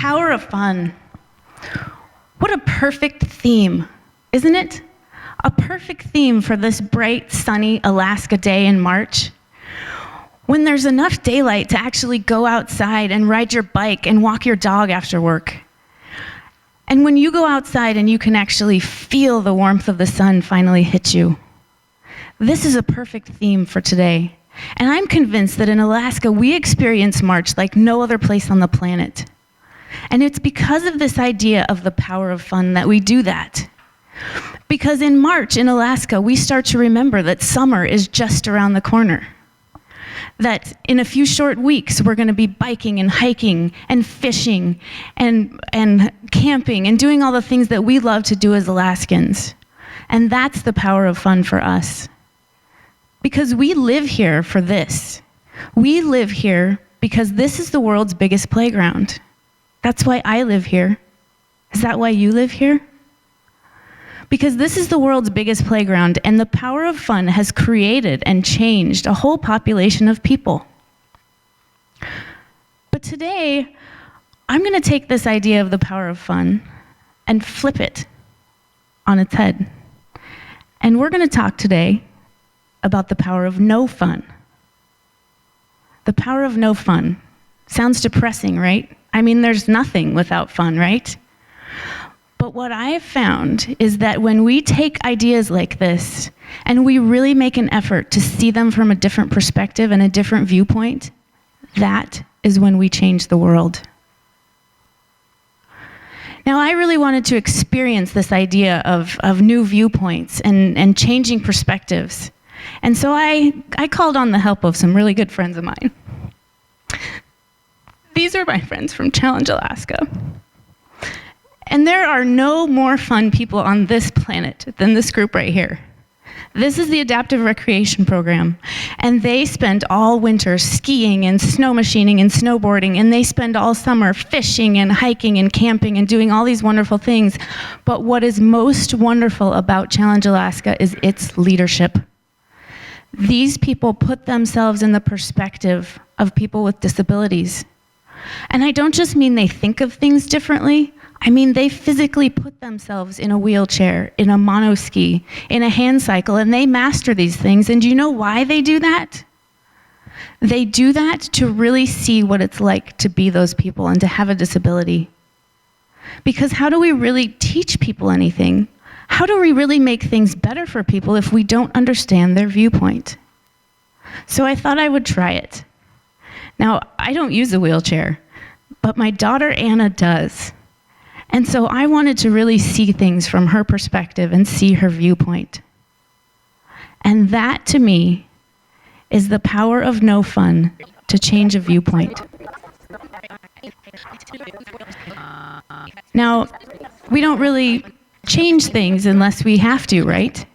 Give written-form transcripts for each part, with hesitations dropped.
power of fun. What a perfect theme, isn't it? A perfect theme for this bright, sunny Alaska day in March, when there's enough daylight to actually go outside and ride your bike and walk your dog after work. And when you go outside and you can actually feel the warmth of the sun finally hit you. This is a perfect theme for today. And I'm convinced that in Alaska, we experience March like no other place on the planet. And it's because of this idea of the power of fun that we do that. Because in March in Alaska, we start to remember that summer is just around the corner. That in a few short weeks, we're going to be biking and hiking and fishing and camping and doing all the things that we love to do as Alaskans. And that's the power of fun for us. Because we live here for this. We live here because this is the world's biggest playground. That's why I live here. Is that why you live here? Because this is the world's biggest playground, and the power of fun has created and changed a whole population of people. But today, I'm going to take this idea of the power of fun and flip it on its head. And we're going to talk today about the power of no fun. The power of no fun. Sounds depressing, right? I mean, there's nothing without fun, right? But what I have found is that when we take ideas like this and we really make an effort to see them from a different perspective and a different viewpoint, that is when we change the world. Now, I really wanted to experience this idea of new viewpoints and changing perspectives. And so I called on the help of some really good friends of mine. These are my friends from Challenge Alaska. And there are no more fun people on this planet than this group right here. This is the Adaptive Recreation Program, and they spend all winter skiing and snow machining and snowboarding, and they spend all summer fishing and hiking and camping and doing all these wonderful things. But what is most wonderful about Challenge Alaska is its leadership. These people put themselves in the perspective of people with disabilities. And I don't just mean they think of things differently. I mean, they physically put themselves in a wheelchair, in a monoski, in a hand cycle, and they master these things. And do you know why they do that? They do that to really see what it's like to be those people and to have a disability. Because how do we really teach people anything? How do we really make things better for people if we don't understand their viewpoint? So I thought I would try it. Now, I don't use a wheelchair, but my daughter Anna does. And so I wanted to really see things from her perspective and see her viewpoint. And that, to me, is the power of no fun to change a viewpoint. Now, we don't really change things unless we have to, right?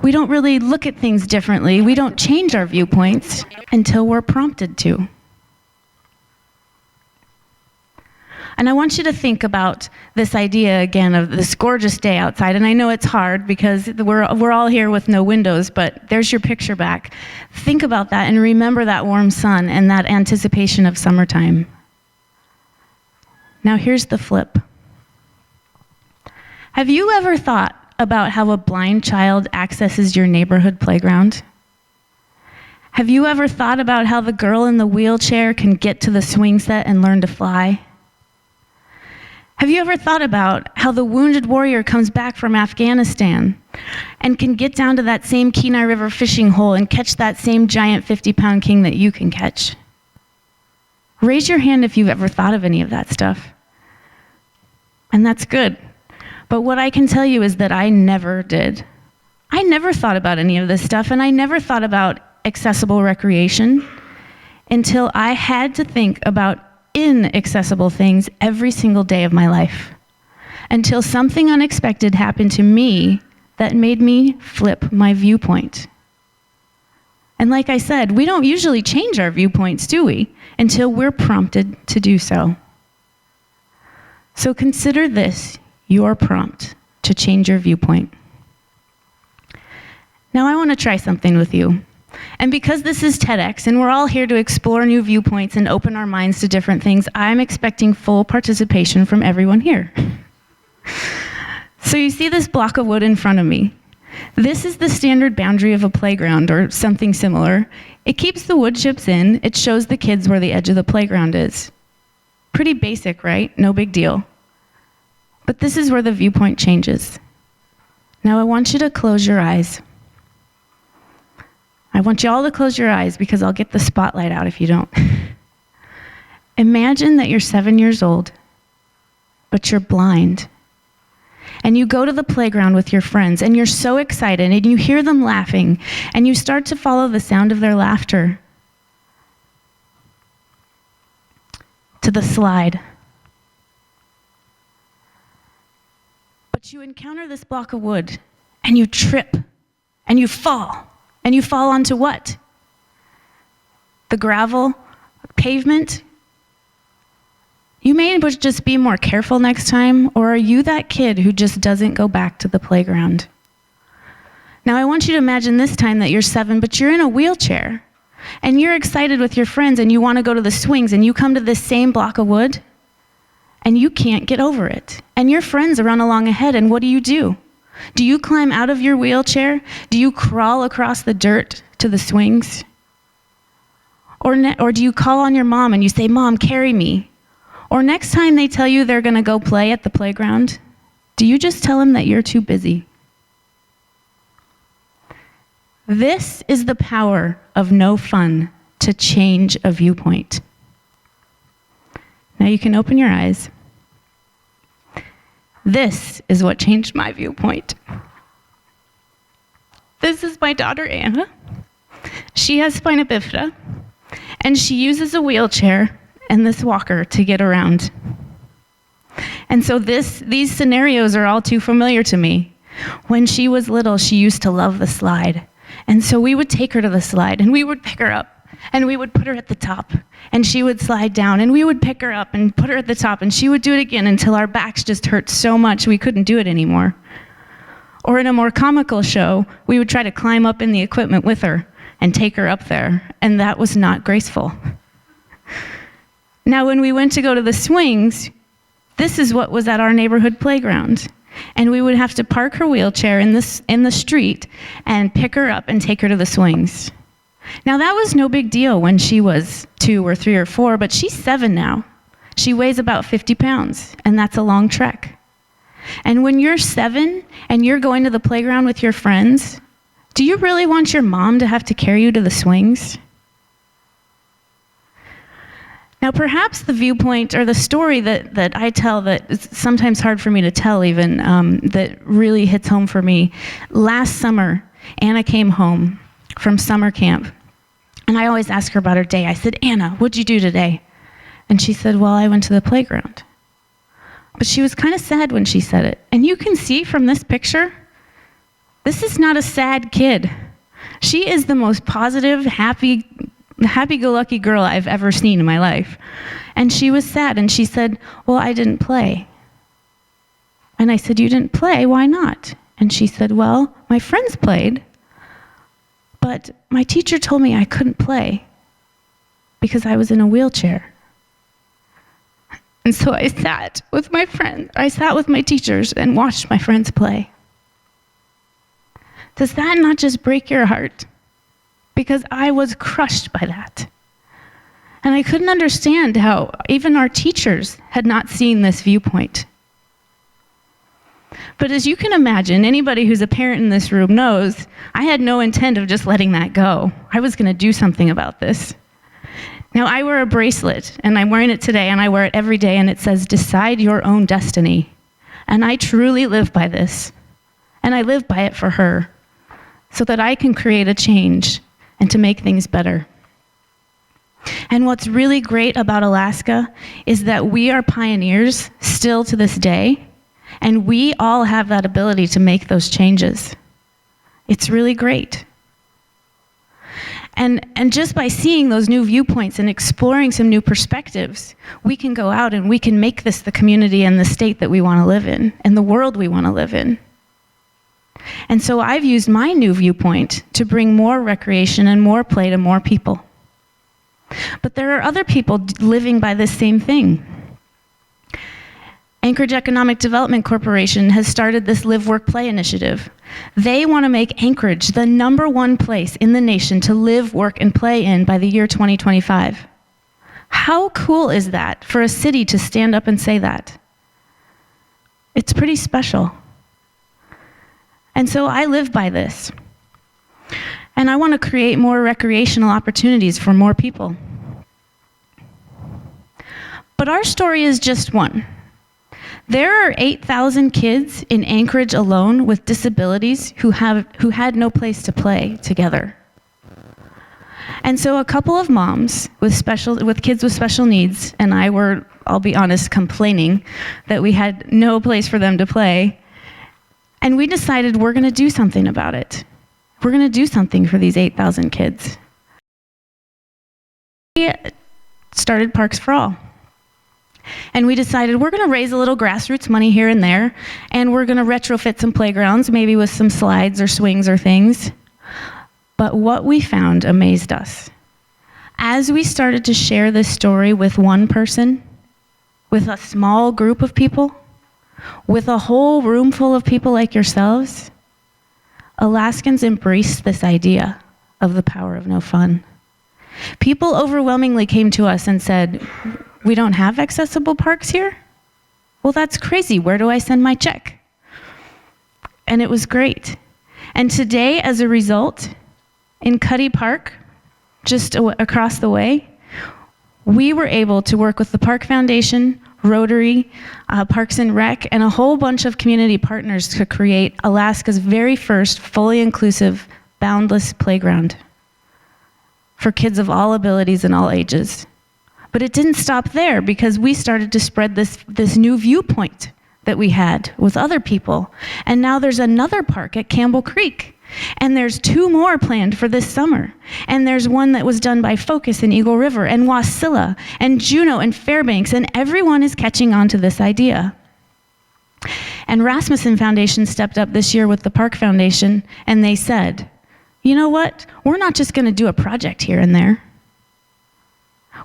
We don't really look at things differently. We don't change our viewpoints until we're prompted to. And I want you to think about this idea again of this gorgeous day outside. And I know it's hard because we're all here with no windows, but there's your picture back. Think about that and remember that warm sun and that anticipation of summertime. Now here's the flip. Have you ever thought about how a blind child accesses your neighborhood playground? Have you ever thought about how the girl in the wheelchair can get to the swing set and learn to fly? Have you ever thought about how the wounded warrior comes back from Afghanistan and can get down to that same Kenai River fishing hole and catch that same giant 50-pound king that you can catch? Raise your hand if you've ever thought of any of that stuff. And that's good. But what I can tell you is that I never did. I never thought about any of this stuff, and I never thought about accessible recreation until I had to think about inaccessible things every single day of my life, until something unexpected happened to me that made me flip my viewpoint. And like I said, we don't usually change our viewpoints, do we? Until we're prompted to do so. So consider this your prompt to change your viewpoint. Now I want to try something with you. And because this is TEDx and we're all here to explore new viewpoints and open our minds to different things, I'm expecting full participation from everyone here. So you see this block of wood in front of me. This is the standard boundary of a playground or something similar. It keeps the wood chips in. It shows the kids where the edge of the playground is. Pretty basic, right? No big deal. But this is where the viewpoint changes. Now I want you to close your eyes. I want you all to close your eyes because I'll get the spotlight out if you don't. Imagine that you're 7 years old, but you're blind. And you go to the playground with your friends, and you're so excited, and you hear them laughing, and you start to follow the sound of their laughter to the slide. But you encounter this block of wood, and you trip, and you fall. And you fall onto what? The gravel, pavement? You may just be more careful next time, or are you that kid who just doesn't go back to the playground? Now I want you to imagine this time that you're 7, but you're in a wheelchair, and you're excited with your friends, and you want to go to the swings, and you come to this same block of wood, and you can't get over it. And your friends run along ahead, and what do? Do you climb out of your wheelchair? Do you crawl across the dirt to the swings? Or do you call on your mom and you say, "Mom, carry me"? Or next time they tell you they're going to go play at the playground, do you just tell them that you're too busy? This is the power of no fun to change a viewpoint. Now you can open your eyes. This is what changed my viewpoint. This is my daughter, Anna. She has spina bifida, and she uses a wheelchair and this walker to get around. And so these scenarios are all too familiar to me. When she was little, she used to love the slide. And so we would take her to the slide, and we would pick her up, and we would put her at the top, and she would slide down, and we would pick her up and put her at the top, and she would do it again until our backs just hurt so much we couldn't do it anymore. Or in a more comical show, we would try to climb up in the equipment with her and take her up there, and that was not graceful. Now, when we went to go to the swings, this is what was at our neighborhood playground. And we would have to park her wheelchair in the street and pick her up and take her to the swings. Now, that was no big deal when she was 2 or 3 or 4, but she's 7 now. She weighs about 50 pounds, and that's a long trek. And when you're 7 and you're going to the playground with your friends, do you really want your mom to have to carry you to the swings? Now, perhaps the viewpoint or the story that I tell that is sometimes hard for me to tell even, that really hits home for me. Last summer, Anna came home from summer camp, and I always ask her about her day. I said, "Anna, what'd you do today?" And she said, "Well, I went to the playground." But she was kind of sad when she said it. And you can see from this picture, this is not a sad kid. She is the most positive, happy-go-lucky girl I've ever seen in my life. And she was sad, and she said, "Well, I didn't play." And I said, "You didn't play? Why not?" And she said, "Well, my friends played, but my teacher told me I couldn't play because I was in a wheelchair." And so I sat with my teachers and watched my friends play. Does that not just break your heart? Because I was crushed by that. And I couldn't understand how even our teachers had not seen this viewpoint. But as you can imagine, anybody who's a parent in this room knows I had no intent of just letting that go. I was going to do something about this. Now, I wear a bracelet, and I'm wearing it today, and I wear it every day, and it says, "Decide your own destiny." And I truly live by this. And I live by it for her, so that I can create a change and to make things better. And what's really great about Alaska is that we are pioneers still to this day, and we all have that ability to make those changes. It's really great. And just by seeing those new viewpoints and exploring some new perspectives, we can go out and we can make this the community and the state that we want to live in, and the world we want to live in. And so I've used my new viewpoint to bring more recreation and more play to more people. But there are other people living by this same thing. Anchorage Economic Development Corporation has started this Live, Work, Play initiative. They want to make Anchorage the #1 place in the nation to live, work, and play in by the year 2025. How cool is that for a city to stand up and say that? It's pretty special. And so I live by this. And I want to create more recreational opportunities for more people. But our story is just one. There are 8,000 kids in Anchorage alone with disabilities who had no place to play together. And so a couple of moms with kids with special needs and I were, I'll be honest, complaining that we had no place for them to play. And we decided we're going to do something about it. We're going to do something for these 8,000 kids. We started Parks for All. And we decided we're going to raise a little grassroots money here and there, and we're going to retrofit some playgrounds, maybe with some slides or swings or things. But what we found amazed us. As we started to share this story with one person, with a small group of people, with a whole room full of people like yourselves, Alaskans embraced this idea of the power of no fun. People overwhelmingly came to us and said, "We don't have accessible parks here? Well, that's crazy. Where do I send my check?" And it was great. And today, as a result, in Cuddy Park, just across the way, we were able to work with the Park Foundation, Rotary, Parks and Rec, and a whole bunch of community partners to create Alaska's very first fully inclusive, boundless playground for kids of all abilities and all ages. But it didn't stop there, because we started to spread this new viewpoint that we had with other people. And now there's another park at Campbell Creek. And there's 2 more planned for this summer. And there's one that was done by Focus in Eagle River, and Wasilla, and Juneau, and Fairbanks, and everyone is catching on to this idea. And Rasmussen Foundation stepped up this year with the Park Foundation, and they said, "You know what? We're not just going to do a project here and there.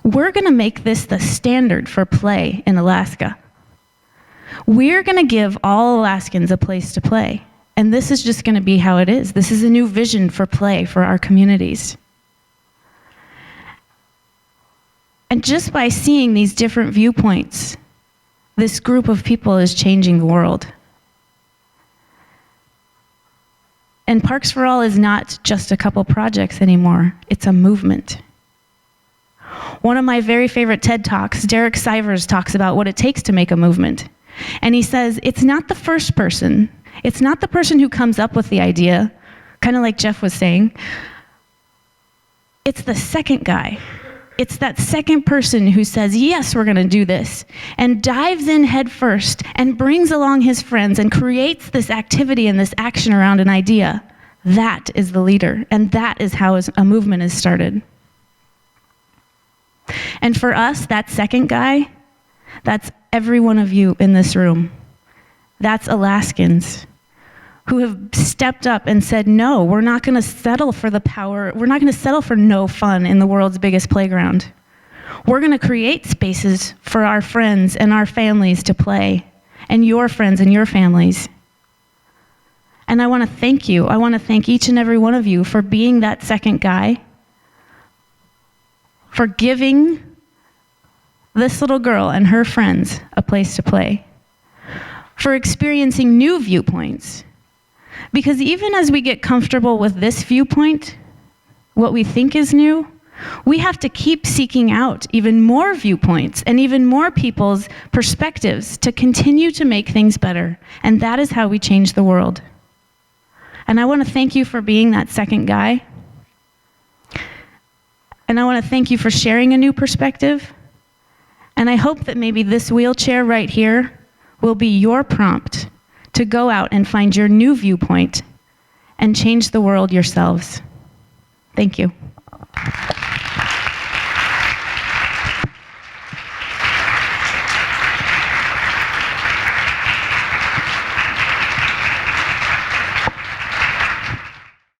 We're going to make this the standard for play in Alaska. We're going to give all Alaskans a place to play. And this is just going to be how it is. This is a new vision for play for our communities." And just by seeing these different viewpoints, this group of people is changing the world. And Parks for All is not just a couple projects anymore. It's a movement. One of my very favorite TED Talks, Derek Sivers, talks about what it takes to make a movement. And he says, it's not the first person. It's not the person who comes up with the idea, kind of like Jeff was saying. It's the second guy. It's that second person who says, yes, we're going to do this, and dives in head first and brings along his friends and creates this activity and this action around an idea. That is the leader, and that is how a movement is started. And for us, that second guy, that's every one of you in this room. That's Alaskans who have stepped up and said, no, we're not going to settle for the power. We're not going to settle for no fun in the world's biggest playground. We're going to create spaces for our friends and our families to play, and your friends and your families. And I want to thank you. I want to thank each and every one of you for being that second guy, for giving this little girl and her friends a place to play, for experiencing new viewpoints. Because even as we get comfortable with this viewpoint, what we think is new, we have to keep seeking out even more viewpoints and even more people's perspectives to continue to make things better. And that is how we change the world. And I want to thank you for being that second guy. And I want to thank you for sharing a new perspective. And I hope that maybe this wheelchair right here will be your prompt to go out and find your new viewpoint and change the world yourselves. Thank you.